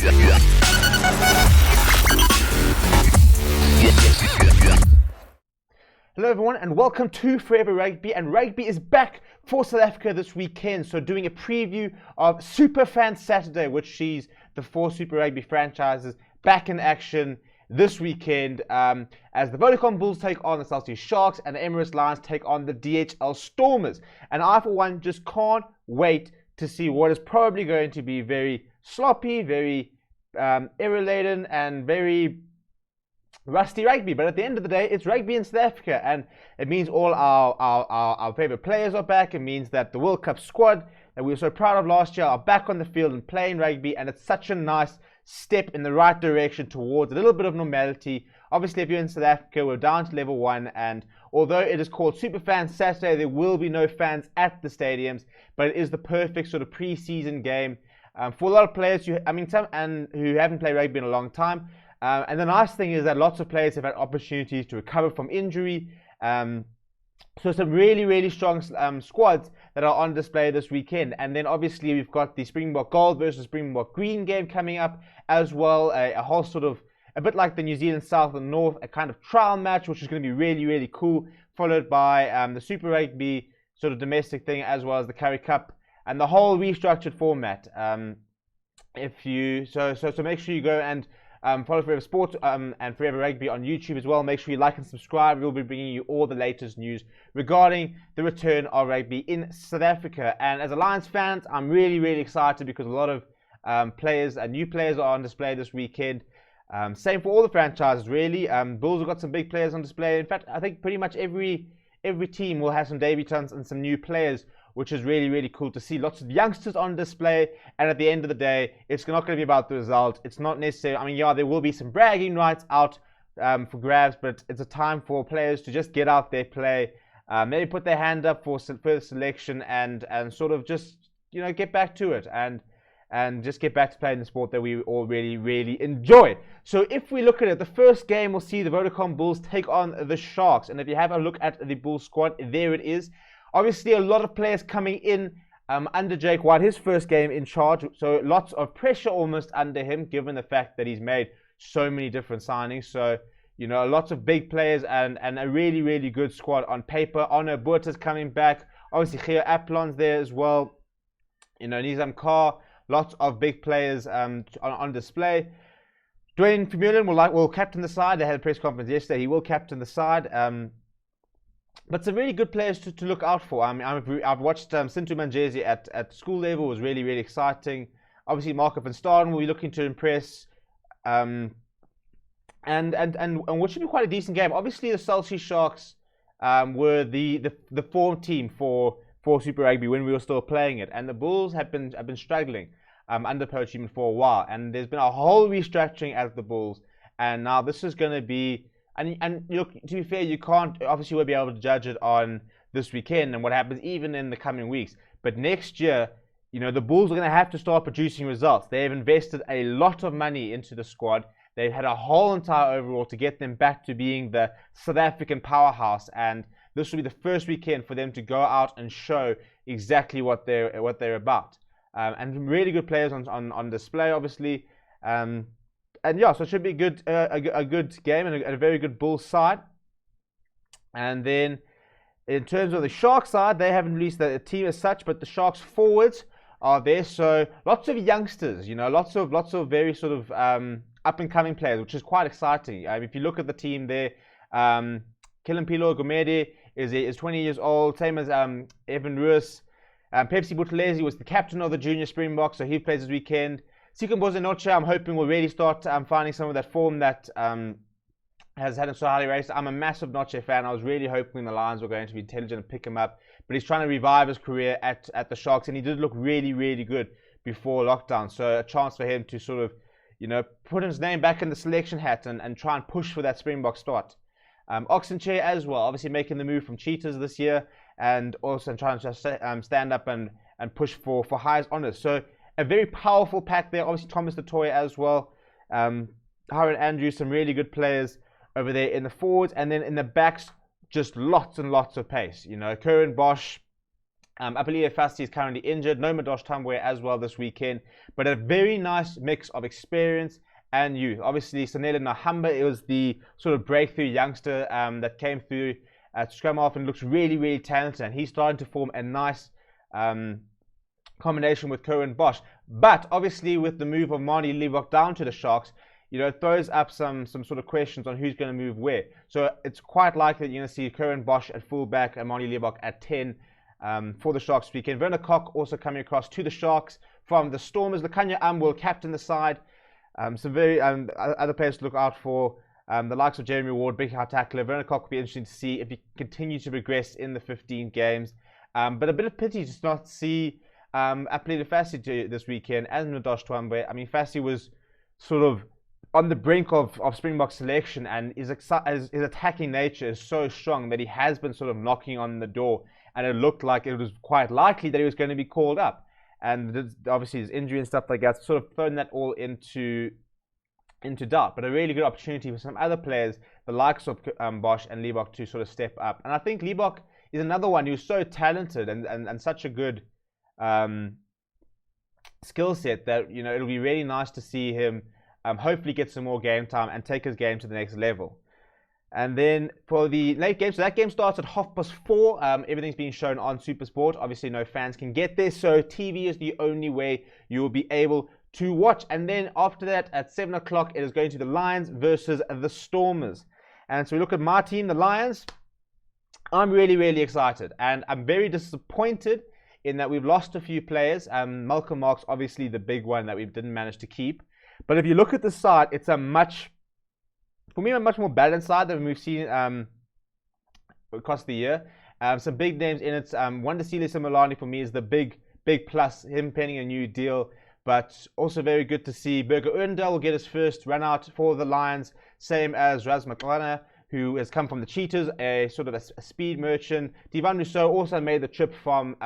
Hello everyone and welcome to Forever Rugby, and Rugby is back for South Africa this weekend, so doing a preview of SuperFan Saturday, which sees the 4 Super Rugby franchises back in action this weekend as the Vodacom Bulls take on the Celsius Sharks and the Emirates Lions take on the DHL Stormers. And I for one just can't wait to see what is probably going to be very sloppy, very error-laden and very rusty rugby, but at the end of the day, it's rugby in South Africa, and it means all our favorite players are back. It means that the World Cup squad that we were so proud of last year are back on the field and playing rugby, and it's such a nice step in the right direction towards a little bit of normality. Obviously, if you're in South Africa, we're down to level 1, and although it is called SuperFan Saturday, there will be no fans at the stadiums, but it is the perfect sort of pre-season game for a lot of players who haven't played rugby in a long time. And the nice thing is that lots of players have had opportunities to recover from injury. So some really strong squads that are on display this weekend. And then obviously we've got the Springbok Gold versus Springbok Green game coming up as well. A whole sort of, a bit like the New Zealand South and North, a kind of trial match, which is going to be really cool. Followed by the Super Rugby sort of domestic thing, as well as the Currie Cup and the whole restructured format. So make sure you go and follow Forever Sport and Forever Rugby on YouTube as well. Make sure you like and subscribe. We'll be bringing you all the latest news regarding the return of rugby in South Africa. And as a Lions fan, I'm really excited because a lot of new players are on display this weekend. Same for all the franchises, really. Bulls have got some big players on display. In fact, I think pretty much every team will have some debutants and some new players, which is really cool to see. Lots of youngsters on display, and at the end of the day, it's not going to be about the result. It's not necessarily, I mean, yeah, there will be some bragging rights out for grabs, but it's a time for players to just get out there, play, maybe put their hand up for further selection, and sort of just, get back to it, and just get back to playing the sport that we all really enjoy. So if we look at it, the first game we'll see the Vodacom Bulls take on the Sharks, and if you have a look at the Bulls squad, there it is. Obviously, a lot of players coming in under Jake White, his first game in charge, so lots of pressure almost under him, given the fact that he's made so many different signings. So, lots of big players and a really good squad on paper. Arno Buerta's coming back. Obviously, Geo Aplon's there as well. Nizam Carr, lots of big players on display. Dwayne Vermeulen will captain the side. They had a press conference yesterday. He will captain the side. But some really good players to look out for. I mean, I've watched Sintu Manjezi at school level. It was really exciting. Obviously, Marco van Staden will be looking to impress. And what should be quite a decent game. Obviously, the Celsius Sharks were the form team for Super Rugby when we were still playing it. And the Bulls have been struggling under Poachman for a while. And there's been a whole restructuring at the Bulls. And now this is going to be... And look, to be fair, you can't, obviously we'll be able to judge it on this weekend and what happens even in the coming weeks. But next year, the Bulls are going to have to start producing results. They've invested a lot of money into the squad. They've had a whole entire overhaul to get them back to being the South African powerhouse. And this will be the first weekend for them to go out and show exactly what they're about. And really good players on display, obviously. And yeah, so it should be a good game and a very good Bulls side. And then in terms of the Sharks side, they haven't released the team as such, but the Sharks forwards are there. So lots of youngsters, lots of very sort of up and coming players, which is quite exciting. If you look at the team there, Kilimpilo Gomede is 20 years old, same as Evan Ruiz. Pepsi Buthelezi was the captain of the junior Springboks, so he plays this weekend. Sikomboze Noche, I'm hoping will really start finding some of that form that has had him so highly rated. I'm a massive Noche fan. I was really hoping the Lions were going to be intelligent and pick him up. But he's trying to revive his career at the Sharks, and he did look really good before lockdown. So a chance for him to sort of, put his name back in the selection hat and try and push for that Springbok start. Oxenchair as well, obviously making the move from Cheetahs this year, and also trying to stand up and push for highest honours. So a very powerful pack there. Obviously, Thomas du Toit as well. Hiron Andrews, some really good players over there in the forwards. And then in the backs, just lots and lots of pace. Curran Bosch, I believe Fasti is currently injured. No Madosh Tambwe as well this weekend. But a very nice mix of experience and youth. Obviously, Sanele Nahamba, it was the sort of breakthrough youngster that came through to scrum off and looks really, really talented. And he's starting to form a nice combination with Curran Bosch. But obviously, with the move of Mani Liebach down to the Sharks, it throws up some sort of questions on who's going to move where. So it's quite likely that you're going to see Curran Bosch at fullback and Mani Liebach at 10 for the Sharks weekend. Werner Koch also coming across to the Sharks from the Stormers. Lakanya will captain the side. Some very other players to look out for. The likes of Jeremy Ward, big high tackler. Werner Koch will be interesting to see if he continues to progress in the 15 games. But a bit of pity to not see Apelile Fassi this weekend as Nadosh Twambwe. I mean, Fassi was sort of on the brink of Springbok selection, and his attacking nature is so strong that he has been sort of knocking on the door, and it looked like it was quite likely that he was going to be called up. And obviously his injury and stuff like that sort of thrown that all into doubt. But a really good opportunity for some other players, the likes of Bosch and Liebach, to sort of step up. And I think Liebach is another one who's so talented and such a good skill set that it'll be really nice to see him hopefully get some more game time and take his game to the next level. And then for the late game, so that game starts at 4:30. Everything's being shown on SuperSport. Obviously, no fans can get there, so TV is the only way you will be able to watch. And then after that, at 7 o'clock, it is going to the Lions versus the Stormers. And so we look at my team, the Lions. I'm really, really excited, and I'm very disappointed in that we've lost a few players. Malcolm Marx, obviously the big one that we didn't manage to keep. But if you look at the side, it's a much more balanced side than we've seen across the year. Some big names in it. Wandisile Similani for me is the big plus, him penning a new deal. But also very good to see Burger Oendal will get his first run out for the Lions, same as Raz Maklana, who has come from the Cheetahs, a sort of a speed merchant. Divan Rousseau also made the trip from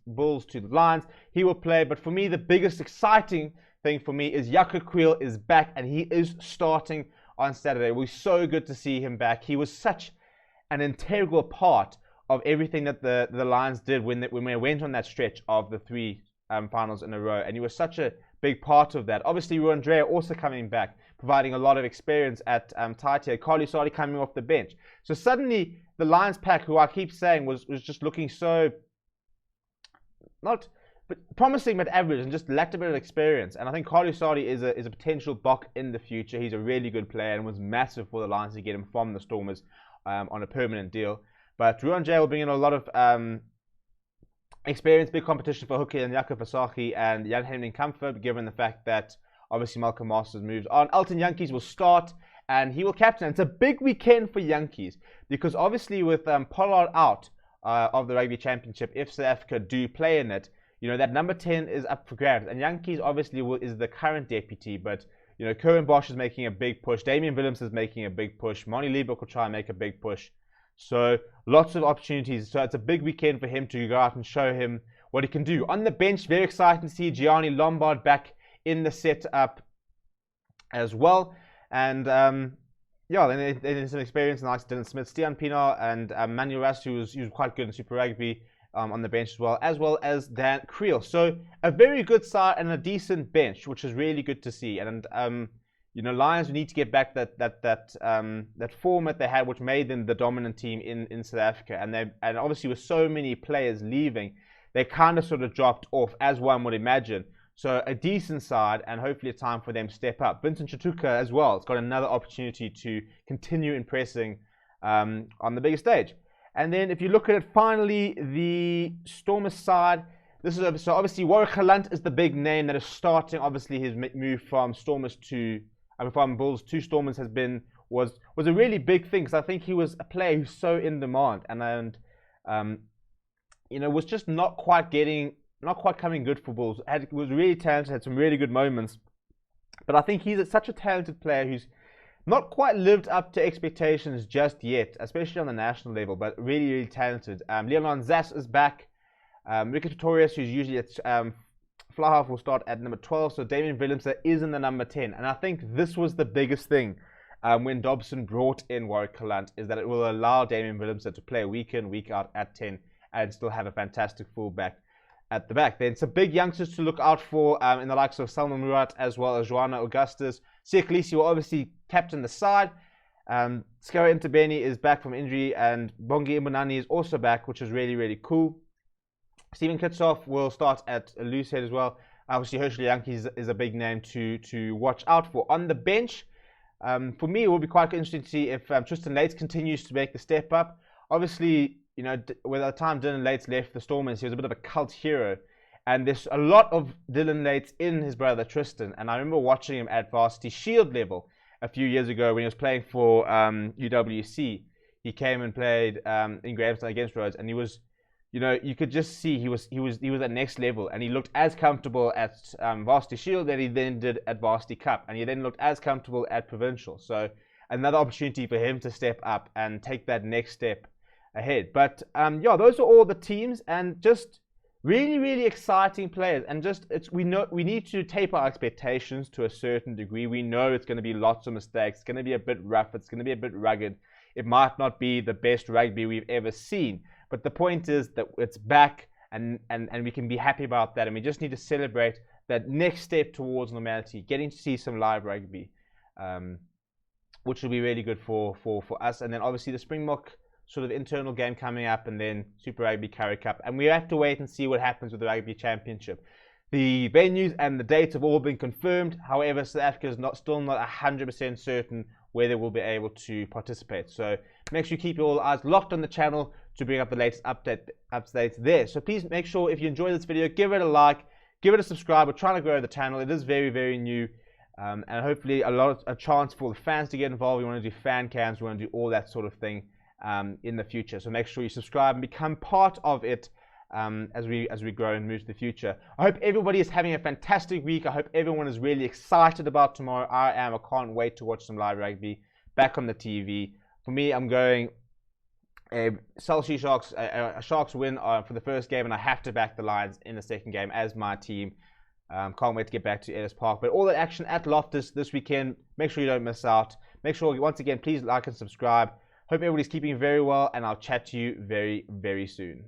Bulls to the Lions. He will play, but for me, the biggest exciting thing for me is Jaco Kriel is back, and he is starting on Saturday. It was so good to see him back. He was such an integral part of everything that the Lions did when we went on that stretch of the 3 finals in a row, and he was such a big part of that. Obviously, Ruandrea also coming back, providing a lot of experience at tight here. Carly Sardi coming off the bench. So suddenly, the Lions pack, who I keep saying was just looking so not promising but average and just lacked a bit of experience. And I think Carly Sardi is a potential buck in the future. He's a really good player and was massive for the Lions to get him from the Stormers on a permanent deal. But Ruandrea will bring in a lot of experience, big competition for Hooker and Jakob Asahi and Jan Henning Comfort, given the fact that obviously Malcolm Masters moves on. Elton Yankees will start and he will captain. It's a big weekend for Yankees because obviously with Pollard out of the Rugby Championship, if South Africa do play in it, that number 10 is up for grabs. And Yankees obviously is the current deputy, but Curran Bosch is making a big push. Damian Willems is making a big push. Mani Liebach will try and make a big push. So lots of opportunities. So it's a big weekend for him to go out and show him what he can do. On the bench, very exciting to see Gianni Lombard back in the setup as well. And then there's an experience like Dylan Smith, Stian Pienaar, and Manuel Rast, who was quite good in Super Rugby on the bench as well as Dan Kriel. So a very good side and a decent bench, which is really good to see. And Lions need to get back that format they had, which made them the dominant team in South Africa. And obviously with so many players leaving, they kind of sort of dropped off, as one would imagine. So a decent side, and hopefully a time for them to step up. Vincent Chatuka as well. It's got another opportunity to continue impressing on the bigger stage. And then if you look at it, finally, the Stormers side. So obviously Warwick Galant is the big name that is starting. Obviously his move from from Bulls to Stormers was a really big thing, because I think he was a player who's so in demand and was just not quite coming good for Bulls. Was really talented, had some really good moments, but I think he's such a talented player who's not quite lived up to expectations just yet, especially on the national level, but really, really talented. Leon Zas is back. Ricky Pretorius, who's usually at fly half, will start at number 12. So Damian Willems is in the number 10. And I think this was the biggest thing when Dobson brought in Warwick Galant, is that it will allow Damian Willems to play week in, week out at 10 and still have a fantastic fullback at the back. Then some big youngsters to look out for in the likes of Salman Murat as well as Joana Augustus. Siya Kolisi will obviously captain the side. Skara Ntebeni is back from injury, and Bongi Imbonani is also back, which is really, really cool. Steven Kitshoff will start at a loose head as well. Obviously, Herschel Jantjies is a big name to watch out for. On the bench, for me, it will be quite interesting to see if Tristan Lates continues to make the step up. Obviously, you know, by the time Dylan Lates left the Stormers, he was a bit of a cult hero. And there's a lot of Dylan Lates in his brother Tristan. And I remember watching him at Varsity Shield level a few years ago when he was playing for UWC. He came and played in Grahamstown against Rhodes, and he was, you know, you could just see he was at next level, and he looked as comfortable at Varsity Shield that he then did at Varsity Cup, and he then looked as comfortable at Provincial. So another opportunity for him to step up and take that next step ahead. But yeah, those are all the teams, and just really, really exciting players. And just we need to taper our expectations to a certain degree. We know it's going to be lots of mistakes. It's going to be a bit rough. It's going to be a bit rugged. It might not be the best rugby we've ever seen. But the point is that it's back, and we can be happy about that. And we just need to celebrate that next step towards normality, getting to see some live rugby, which will be really good for us. And then obviously the Springbok sort of internal game coming up, and then Super Rugby Currie Cup. And we have to wait and see what happens with the Rugby Championship. The venues and the dates have all been confirmed. However, South Africa is still not 100% certain whether we'll be able to participate. So make sure you keep your eyes locked on the channel to bring up the latest updates there. So please make sure, if you enjoyed this video, give it a like, give it a subscribe. We're trying to grow the channel. It is very, very new. And hopefully a chance for the fans to get involved. We want to do fan cams. We want to do all that sort of thing in the future. So make sure you subscribe and become part of it as we grow and move to the future. I hope everybody is having a fantastic week. I hope everyone is really excited about tomorrow. I am. I can't wait to watch some live rugby back on the TV. For me, I'm going Salshi Sharks, a Sharks win for the first game, and I have to back the Lions in the second game as my team. Can't wait to get back to Ellis Park. But all that action at Loftus this weekend, make sure you don't miss out. Make sure, once again, please like and subscribe. Hope everybody's keeping very well, and I'll chat to you very, very soon.